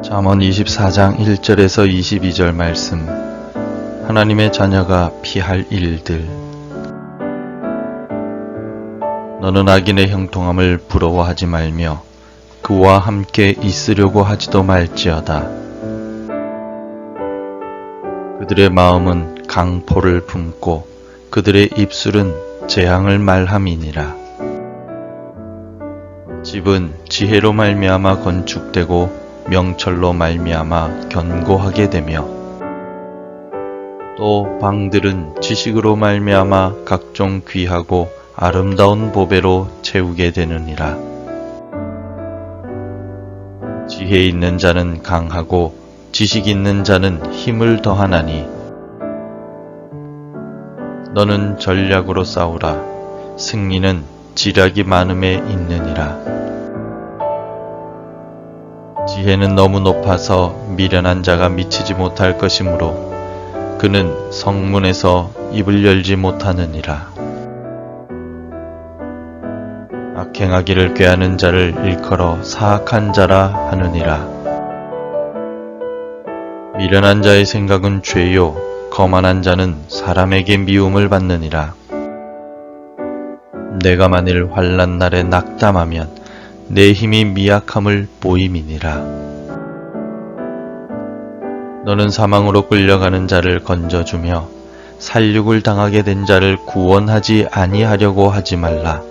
잠언 24장 1절에서 22절 말씀. 하나님의 자녀가 피할 일들. 너는 악인의 형통함을 부러워하지 말며 그와 함께 있으려고 하지도 말지어다. 그들의 마음은 강포를 품고 그들의 입술은 재앙을 말함이니라. 집은 지혜로 말미암아 건축되고 명철로 말미암아 견고하게 되며 또 방들은 지식으로 말미암아 각종 귀하고 아름다운 보배로 채우게 되느니라. 지혜 있는 자는 강하고 지식 있는 자는 힘을 더하나니 너는 전략으로 싸우라. 승리는 지략이 많음에 있느니라. 지혜는 너무 높아서 미련한 자가 미치지 못할 것이므로 그는 성문에서 입을 열지 못하느니라. 악행하기를 꾀하는 자를 일컬어 사악한 자라 하느니라. 미련한 자의 생각은 죄요 거만한 자는 사람에게 미움을 받느니라. 내가 만일 환난 날에 낙담하면 내 힘이 미약함을 보임이니라. 너는 사망으로 끌려가는 자를 건져주며 살육을 당하게 된 자를 구원하지 아니하려고 하지 말라.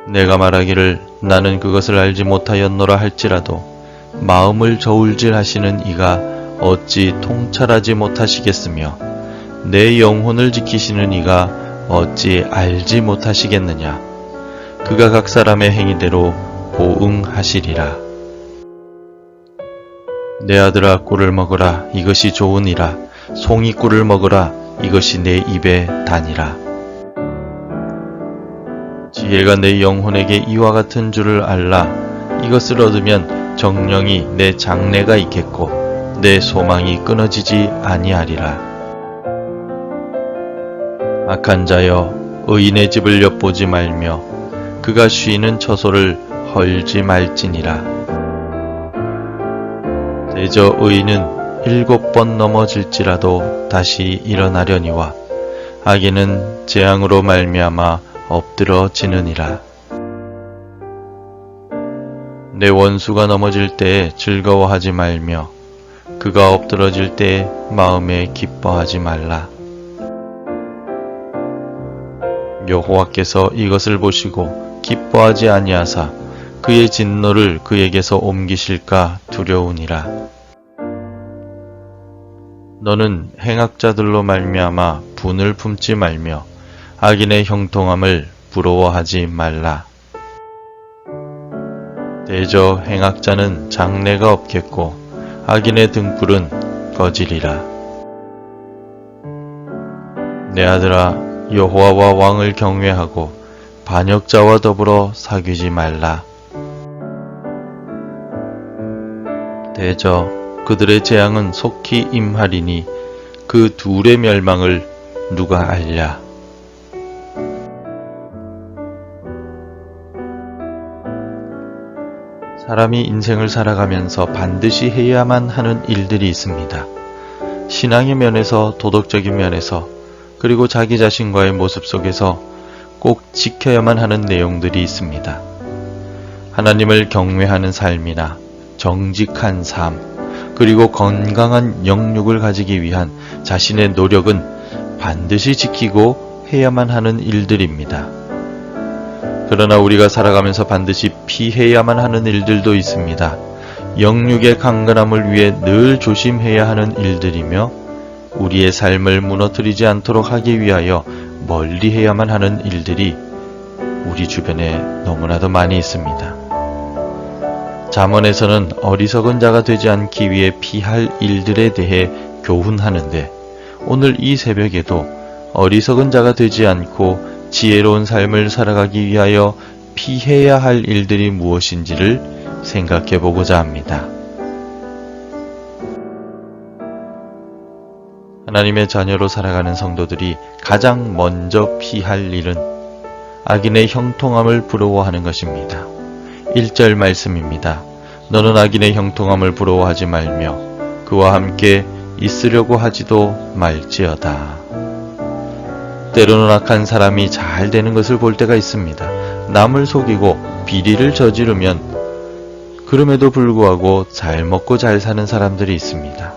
내가 말하기를 나는 그것을 알지 못하였노라 할지라도 마음을 저울질하시는 이가 어찌 통찰하지 못하시겠으며 내 영혼을 지키시는 이가 어찌 알지 못하시겠느냐. 그가 각 사람의 행위대로 보응하시리라. 내 아들아 꿀을 먹으라. 이것이 좋으니라. 송이 꿀을 먹으라. 이것이 내 입에 다니라. 지혜가 내 영혼에게 이와 같은 줄을 알라. 이것을 얻으면 정령이 내 장래가 있겠고 내 소망이 끊어지지 아니하리라. 악한 자여 의인의 집을 엿보지 말며 그가 쉬는 처소를 헐지 말지니라. 대저 의인은 7번 넘어질지라도 다시 일어나려니와 악인은 재앙으로 말미암아 엎드러지느니라. 내 원수가 넘어질 때에 즐거워하지 말며 그가 엎드러질 때에 마음에 기뻐하지 말라. 여호와께서 이것을 보시고 기뻐하지 아니하사 그의 진노를 그에게서 옮기실까 두려우니라. 너는 행악자들로 말미암아 분을 품지 말며 악인의 형통함을 부러워하지 말라. 대저 행악자는 장래가 없겠고 악인의 등불은 꺼지리라. 내 아들아 여호와와 왕을 경외하고 반역자와 더불어 사귀지 말라. 대저 그들의 재앙은 속히 임하리니 그 둘의 멸망을 누가 알랴. 사람이 인생을 살아가면서 반드시 해야만 하는 일들이 있습니다. 신앙의 면에서 도덕적인 면에서 그리고 자기 자신과의 모습 속에서 꼭 지켜야만 하는 내용들이 있습니다. 하나님을 경외하는 삶이나 정직한 삶, 그리고 건강한 영육을 가지기 위한 자신의 노력은 반드시 지키고 해야만 하는 일들입니다. 그러나 우리가 살아가면서 반드시 피해야만 하는 일들도 있습니다. 영육의 강건함을 위해 늘 조심해야 하는 일들이며 우리의 삶을 무너뜨리지 않도록 하기 위하여 멀리해야만 하는 일들이 우리 주변에 너무나도 많이 있습니다. 잠언에서는 어리석은 자가 되지 않기 위해 피할 일들에 대해 교훈하는데 오늘 이 새벽에도 어리석은 자가 되지 않고 지혜로운 삶을 살아가기 위하여 피해야 할 일들이 무엇인지를 생각해 보고자 합니다. 하나님의 자녀로 살아가는 성도들이 가장 먼저 피할 일은 악인의 형통함을 부러워하는 것입니다. 1절 말씀입니다. 너는 악인의 형통함을 부러워하지 말며 그와 함께 있으려고 하지도 말지어다. 때로는 악한 사람이 잘 되는 것을 볼 때가 있습니다. 남을 속이고 비리를 저지르면 그럼에도 불구하고 잘 먹고 잘 사는 사람들이 있습니다.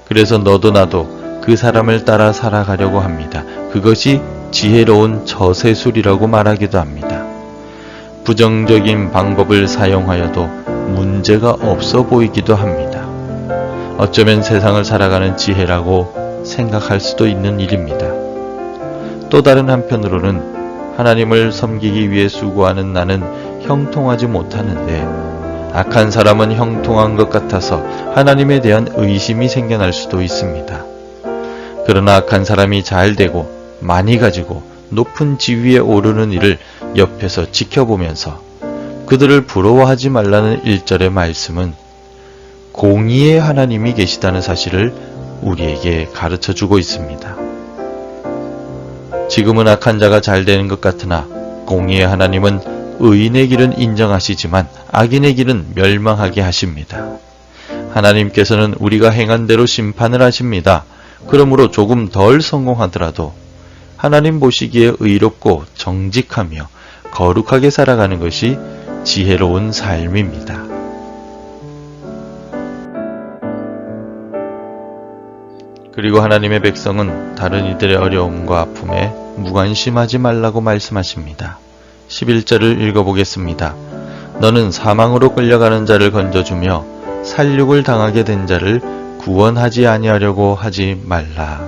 그래서 너도 나도 그 사람을 따라 살아가려고 합니다. 그것이 지혜로운 처세술이라고 말하기도 합니다. 부정적인 방법을 사용하여도 문제가 없어 보이기도 합니다. 어쩌면 세상을 살아가는 지혜라고 생각할 수도 있는 일입니다. 또 다른 한편으로는 하나님을 섬기기 위해 수고하는 나는 형통하지 못하는데 악한 사람은 형통한 것 같아서 하나님에 대한 의심이 생겨날 수도 있습니다. 그러나 악한 사람이 잘 되고 많이 가지고 높은 지위에 오르는 일을 옆에서 지켜보면서 그들을 부러워하지 말라는 1절의 말씀은 공의의 하나님이 계시다는 사실을 우리에게 가르쳐주고 있습니다. 지금은 악한 자가 잘 되는 것 같으나 공의의 하나님은 의인의 길은 인정하시지만 악인의 길은 멸망하게 하십니다. 하나님께서는 우리가 행한 대로 심판을 하십니다. 그러므로 조금 덜 성공하더라도 하나님 보시기에 의롭고 정직하며 거룩하게 살아가는 것이 지혜로운 삶입니다. 그리고 하나님의 백성은 다른 이들의 어려움과 아픔에 무관심하지 말라고 말씀하십니다. 11절을 읽어보겠습니다. 너는 사망으로 끌려가는 자를 건져주며 살육을 당하게 된 자를 구원하지 아니하려고 하지 말라.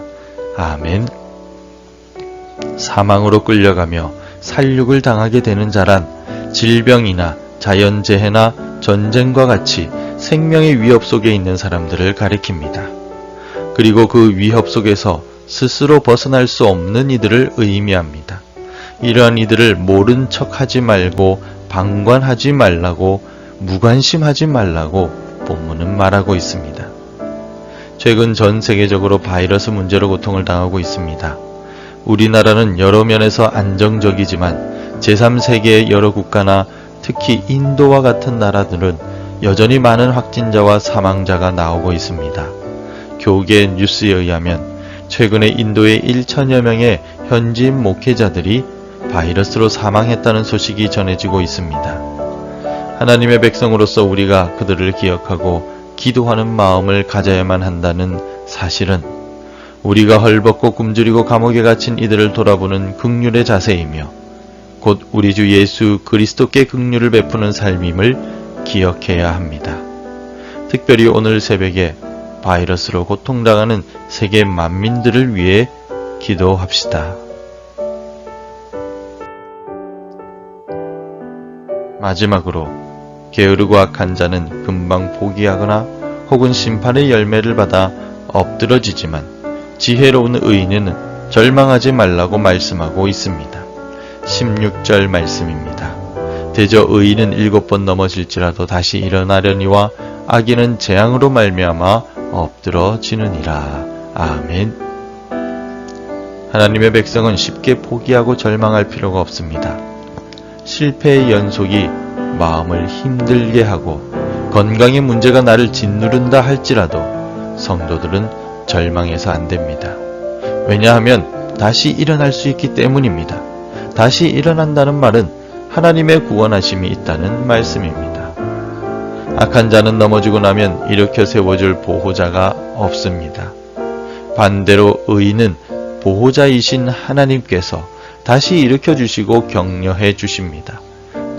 아멘. 사망으로 끌려가며 살육을 당하게 되는 자란 질병이나 자연재해나 전쟁과 같이 생명의 위협 속에 있는 사람들을 가리킵니다. 그리고 그 위협 속에서 스스로 벗어날 수 없는 이들을 의미합니다. 이러한 이들을 모른 척 하지 말고 방관하지 말라고 무관심하지 말라고 본문은 말하고 있습니다. 최근 전 세계적으로 바이러스 문제로 고통을 당하고 있습니다. 우리나라는 여러 면에서 안정적이지만 제3세계의 여러 국가나 특히 인도와 같은 나라들은 여전히 많은 확진자와 사망자가 나오고 있습니다. 교계 뉴스에 의하면 최근에 인도의 1천여 명의 현지인 목회자들이 바이러스로 사망했다는 소식이 전해지고 있습니다. 하나님의 백성으로서 우리가 그들을 기억하고 기도하는 마음을 가져야만 한다는 사실은 우리가 헐벗고 굶주리고 감옥에 갇힌 이들을 돌아보는 긍휼의 자세이며 곧 우리 주 예수 그리스도께 긍휼을 베푸는 삶임을 기억해야 합니다. 특별히 오늘 새벽에 바이러스로 고통당하는 세계 만민들을 위해 기도합시다. 마지막으로 게으르고 악한 자는 금방 포기하거나 혹은 심판의 열매를 받아 엎드러지지만 지혜로운 의인은 절망하지 말라고 말씀하고 있습니다. 16절 말씀입니다. 대저 의인은 7번 넘어질지라도 다시 일어나려니와 악인은 재앙으로 말미암아 엎드러지느니라. 아멘. 하나님의 백성은 쉽게 포기하고 절망할 필요가 없습니다. 실패의 연속이 마음을 힘들게 하고 건강의 문제가 나를 짓누른다 할지라도 성도들은 절망해서 안 됩니다. 왜냐하면 다시 일어날 수 있기 때문입니다. 다시 일어난다는 말은 하나님의 구원하심이 있다는 말씀입니다. 악한 자는 넘어지고 나면 일으켜 세워줄 보호자가 없습니다. 반대로 의인은 보호자이신 하나님께서 다시 일으켜 주시고 격려해 주십니다.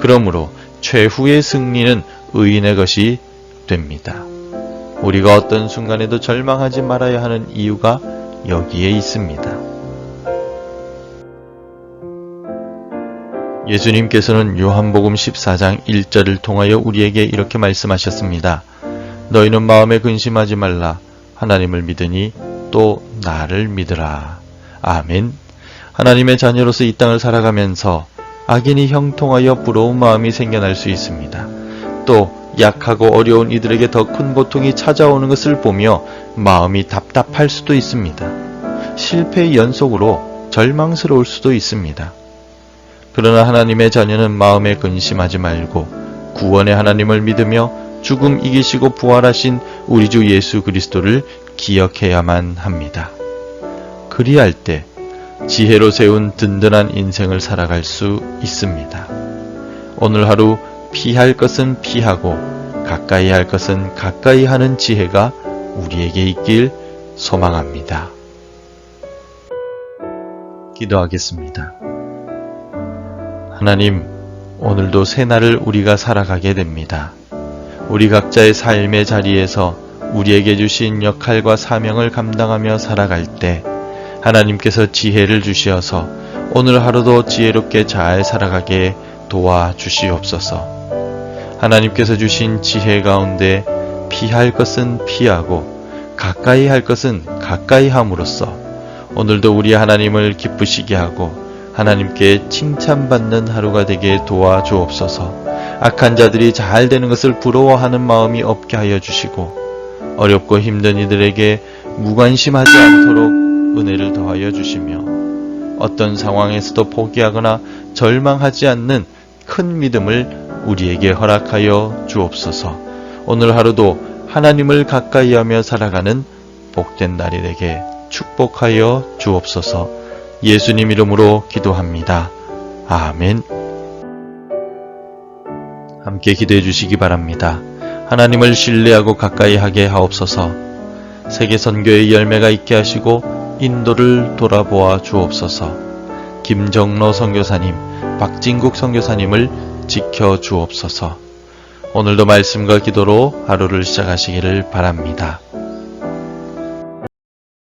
그러므로 최후의 승리는 의인의 것이 됩니다. 우리가 어떤 순간에도 절망하지 말아야 하는 이유가 여기에 있습니다. 예수님께서는 요한복음 14장 1절을 통하여 우리에게 이렇게 말씀하셨습니다. 너희는 마음에 근심하지 말라. 하나님을 믿으니 또 나를 믿으라. 아멘. 하나님의 자녀로서 이 땅을 살아가면서 악인이 형통하여 부러운 마음이 생겨날 수 있습니다. 또 약하고 어려운 이들에게 더 큰 고통이 찾아오는 것을 보며 마음이 답답할 수도 있습니다. 실패의 연속으로 절망스러울 수도 있습니다. 그러나 하나님의 자녀는 마음에 근심하지 말고 구원의 하나님을 믿으며 죽음 이기시고 부활하신 우리 주 예수 그리스도를 기억해야만 합니다. 그리할 때 지혜로 세운 든든한 인생을 살아갈 수 있습니다. 오늘 하루 피할 것은 피하고 가까이 할 것은 가까이 하는 지혜가 우리에게 있길 소망합니다. 기도하겠습니다. 하나님, 오늘도 새날을 우리가 살아가게 됩니다. 우리 각자의 삶의 자리에서 우리에게 주신 역할과 사명을 감당하며 살아갈 때 하나님께서 지혜를 주시어서 오늘 하루도 지혜롭게 잘 살아가게 도와주시옵소서. 하나님께서 주신 지혜 가운데 피할 것은 피하고 가까이 할 것은 가까이 함으로써 오늘도 우리 하나님을 기쁘시게 하고 하나님께 칭찬받는 하루가 되게 도와주옵소서. 악한 자들이 잘 되는 것을 부러워하는 마음이 없게 하여 주시고 어렵고 힘든 이들에게 무관심하지 않도록 은혜를 더하여 주시며 어떤 상황에서도 포기하거나 절망하지 않는 큰 믿음을 우리에게 허락하여 주옵소서. 오늘 하루도 하나님을 가까이 하며 살아가는 복된 날이 되게 축복하여 주옵소서. 예수님 이름으로 기도합니다. 아멘. 함께 기도해 주시기 바랍니다. 하나님을 신뢰하고 가까이 하게 하옵소서. 세계 선교의 열매가 있게 하시고 인도를 돌아보아 주옵소서. 김정로 선교사님, 박진국 선교사님을 지켜 주옵소서. 오늘도 말씀과 기도로 하루를 시작하시기를 바랍니다.